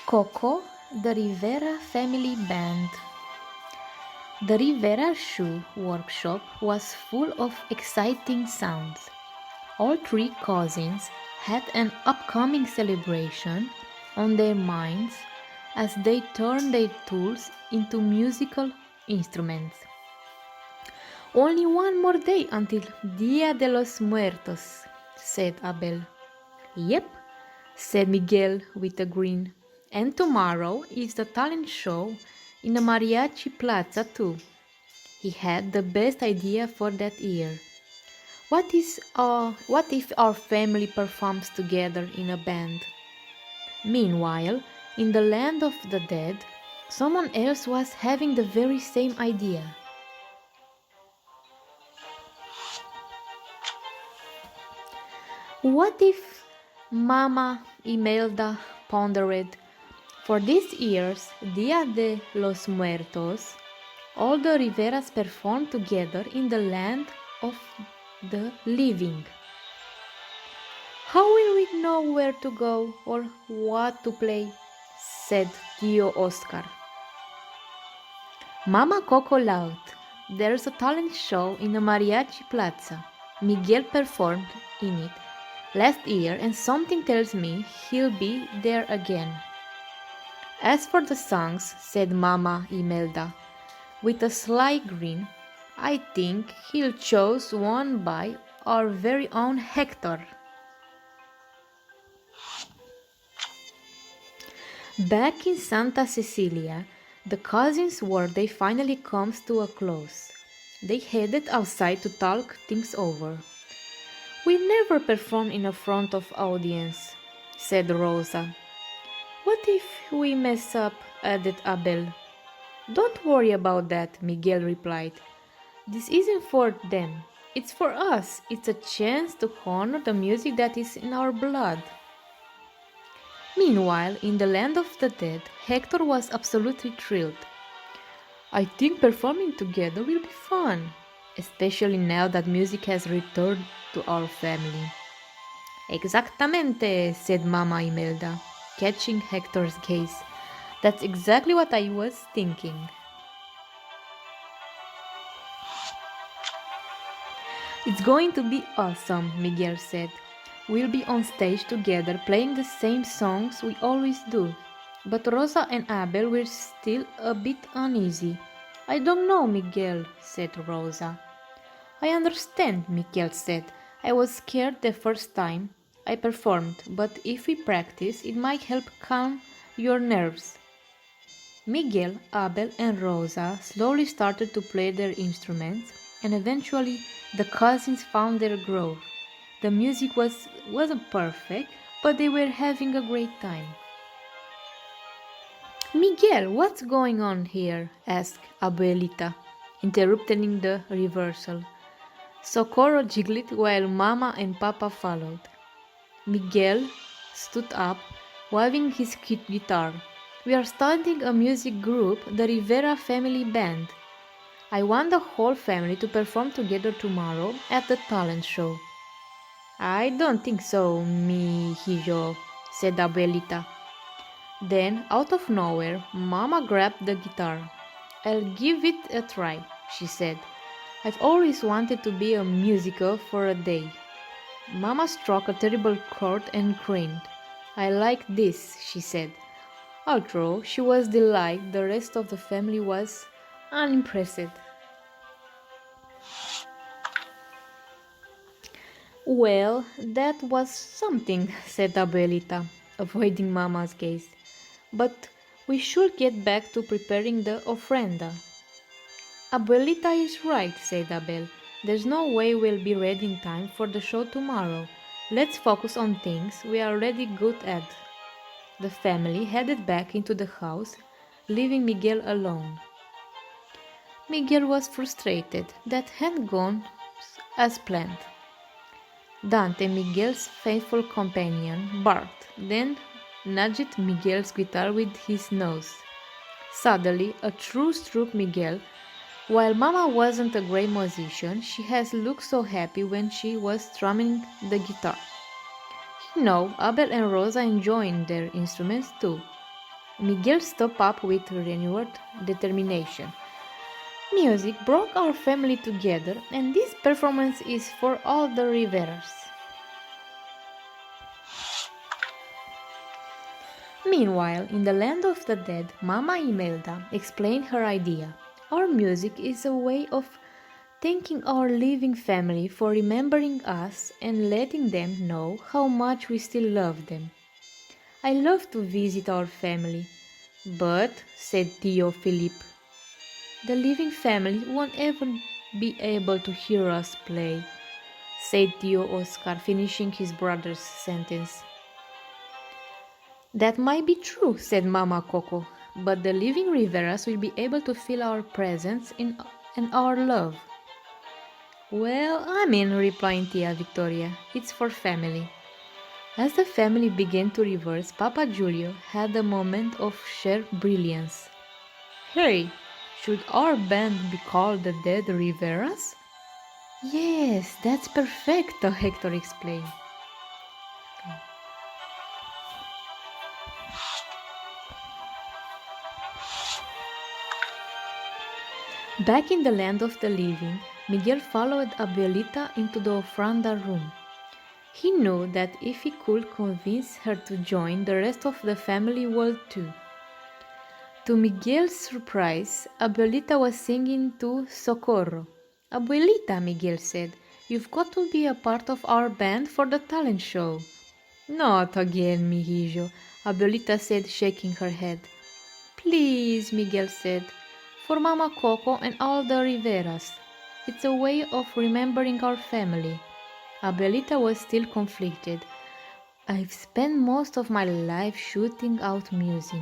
COCO, the Rivera family band. The Rivera shoe workshop was full of exciting sounds. All three cousins had an upcoming celebration on their minds as they turned their tools into musical instruments. Only one more day until Dia de los Muertos, said Abel. Yep, said Miguel with a grin. And tomorrow is the talent show in the mariachi plaza too. He had the best idea for that year. What if our family performs together in a band? Meanwhile, in the land of the dead, someone else was having the very same idea. What if Mama Imelda pondered? For this year's Dia de los Muertos, all the Riveras performed together in the land of the living. How will we know where to go or what to play? Said Tío Oscar. Mama Coco laughed. There's a talent show in the mariachi plaza. Miguel performed in it last year and something tells me he'll be there again. As for the songs, said Mama Imelda, with a sly grin, I think he'll choose one by our very own Hector. Back in Santa Cecilia, the cousins' workday finally comes to a close. They headed outside to talk things over. We never perform in a front of audience, said Rosa. What if we mess up? Added Abel. Don't worry about that, Miguel replied. This isn't for them. It's for us. It's a chance to honor the music that is in our blood. Meanwhile, in the land of the dead, Hector was absolutely thrilled. I think performing together will be fun, especially now that music has returned to our family. Exactamente, said Mama Imelda, catching Hector's gaze. That's exactly what I was thinking. It's going to be awesome, Miguel said. We'll be on stage together playing the same songs we always do. But Rosa and Abel were still a bit uneasy. I don't know, Miguel, said Rosa. I understand, Miguel said. I was scared the first time I performed, but if we practice, it might help calm your nerves. Miguel, Abel, and Rosa slowly started to play their instruments, and eventually the cousins found their groove. The music wasn't perfect, but they were having a great time. Miguel, what's going on here? Asked Abuelita, interrupting the rehearsal. Socorro giggled while Mama and Papa followed. Miguel stood up, waving his guitar. We are starting a music group, the Rivera family band. I want the whole family to perform together tomorrow at the talent show. I don't think so, mijillo, said Abuelita. Then, out of nowhere, Mama grabbed the guitar. I'll give it a try, she said. I've always wanted to be a musical for a day. Mama struck a terrible chord and grinned. I like this, she said. Although she was delighted, the rest of the family was unimpressed. Well, that was something, said Abuelita, avoiding Mama's gaze. But we should get back to preparing the ofrenda. Abuelita is right, said Abel. There's no way we'll be ready in time for the show tomorrow. Let's focus on things we are already good at. The family headed back into the house, leaving Miguel alone. Miguel was frustrated. That hadn't gone as planned. Dante, Miguel's faithful companion, barked, then nudged Miguel's guitar with his nose. Suddenly, a truth struck Miguel While Mama wasn't a great musician, she has looked so happy when she was strumming the guitar. You know, Abel and Rosa enjoying their instruments too. Miguel stood up with renewed determination. Music brought our family together, and this performance is for all the Riveras. Meanwhile, in the land of the dead, Mama Imelda explained her idea. Our music is a way of thanking our living family for remembering us and letting them know how much we still love them. I love to visit our family, but, said Tío Philip, the living family won't ever be able to hear us play, said Tío Oscar, finishing his brother's sentence. That might be true, said Mama Coco, but the living Riveras will be able to feel our presence and our love. Well, replied Tia Victoria, it's for family. As the family began to reverse, Papa Julio had a moment of sheer brilliance. Hey, should our band be called the Dead Riveras? Yes, that's perfecto, Hector explained. Back in the land of the living, Miguel followed Abuelita into the ofranda room. He knew that if he could convince her to join, the rest of the family would too. To Miguel's surprise, Abuelita was singing to Socorro. Abuelita, Miguel said, you've got to be a part of our band for the talent show. Not again, mijillo, Abuelita said, shaking her head. Please, Miguel said, for Mama Coco and all the Riveras. It's a way of remembering our family. Abuelita was still conflicted. I've spent most of my life shooting out music.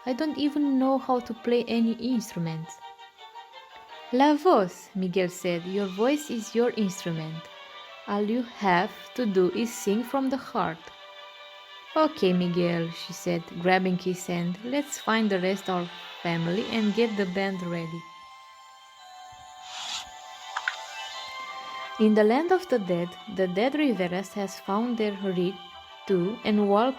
I don't even know how to play any instruments. La voz, Miguel said, your voice is your instrument. All you have to do is sing from the heart. Okay, Miguel, she said, grabbing his hand, let's find the rest of our family and get the band ready. In the land of the dead Riveras has found their reed too and walk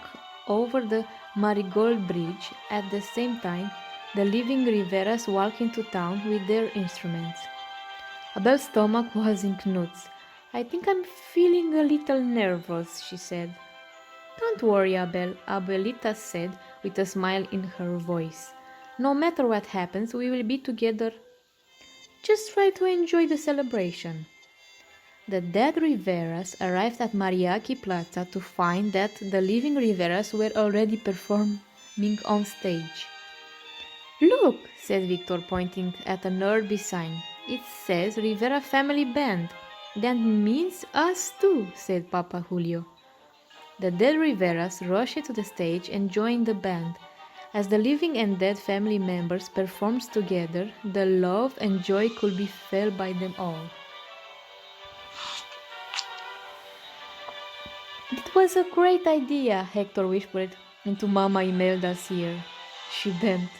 over the Marigold Bridge. At the same time, the living Riveras walk into town with their instruments. Abel's stomach was in knots. I think I'm feeling a little nervous, she said. Don't worry, Abel, Abuelita said with a smile in her voice. No matter what happens, we will be together. Just try to enjoy the celebration. The dead Riveras arrived at Mariachi Plaza to find that the living Riveras were already performing on stage. Look, said Victor, pointing at a nearby sign. It says Rivera Family Band. That means us too, said Papa Julio. The dead Riveras rushed to the stage and joined the band. As the living and dead family members performed together, the love and joy could be felt by them all. It was a great idea, Hector whispered into Mama Imelda's ear. She bent.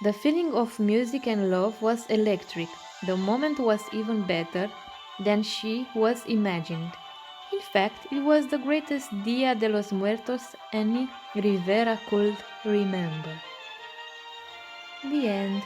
The feeling of music and love was electric. The moment was even better than she was imagined. In fact, it was the greatest Dia de los Muertos any Rivera could remember. The end.